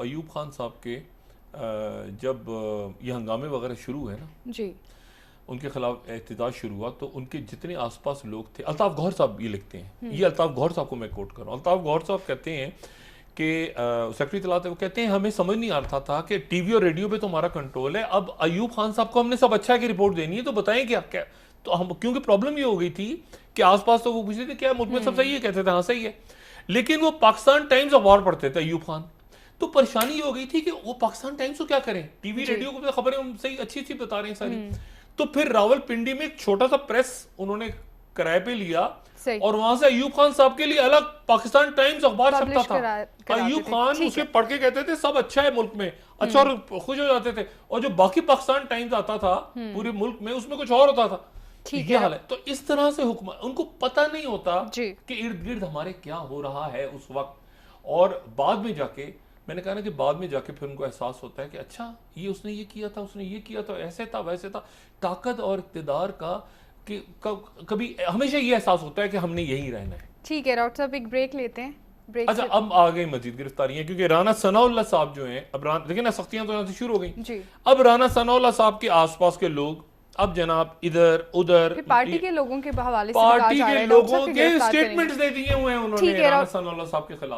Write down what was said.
अयूब खान साहब के जब ये हंगामे वगैरह शुरू हुए ना जी, उनके खिलाफ एहतजाज शुरू हुआ तो उनके जितने आसपास लोग थे, अल्ताफ गौहर साहब ये लिखते हैं, ये अल्ताफ गौहर साहब को मैं कोट कर रहा हूँ। अल्ताफ गौहर साहब कहते हैं कि सेक्रेटरी इत्तलात, वो कहते हैं हमें समझ नहीं आ रहा था कि टीवी और रेडियो पे तो हमारा कंट्रोल है, अब अयूब खान साहब को हमने सब अच्छा है कि रिपोर्ट देनी है तो बताएं क्या क्या। तो हम, क्योंकि प्रॉब्लम ये हो गई थी कि आसपास तो वो पूछ रहे थे क्या मुल्क में सब सही है, कहते थे हाँ सही है, लेकिन वो पाकिस्तान टाइम्स अखबार पढ़ते थे अयूब खान। तो परेशानी ये हो गई थी कि वो पाकिस्तान टाइम्स को क्या करें, टीवी रेडियो को तो खबरें हम सही अच्छी अच्छी बता रहे हैं सारी। तो फिर रावलपिंडी में एक छोटा सा प्रेस उन्होंने किराए पे लिया और वहां से अयूब खान साहब के लिए अलग पाकिस्तान टाइम्स अखबार छपता था। अयूब खान उसे पढ़ के कहते थे सब अच्छा है मुल्क में, अच्छा, और खुश हो जाते थे। और जो बाकी पाकिस्तान टाइम्स आता था पूरे मुल्क में, उसमें कुछ और होता था। ये हाल है। तो इस तरह से हुक्म, उनको पता नहीं होता कि इर्द गिर्द हमारे क्या हो रहा है उस वक्त। और बाद में जाके मैंने कहा ना कि बाद में जाके फिर उनको एहसास होता है कि अच्छा ये उसने ये किया था, उसने ये किया था, ऐसे था वैसे था। ताकत और इक़्तिदार का कि कभी हमेशा ये एहसास होता है कि हमने यही रहना है। ठीक है डॉक्टर साहब, एक ब्रेक लेते हैं। ब्रेक अच्छा, अब आ गई मजीद गिरफ्तारियां, क्योंकि राना सनाउल्लाह साहब जो हैं, अब देखिए ना सख्तियां तो यहाँ से शुरू हो गई। अब राना सनाउल्लाह साहब के आसपास के लोग अब जनाब इधर उधर पार्टी के लोगों के हवाले से पार्टी के लोगों के स्टेटमेंट्स दे दिए हुए हैं उन्होंने राना सनाउल्लाह साहब के खिलाफ।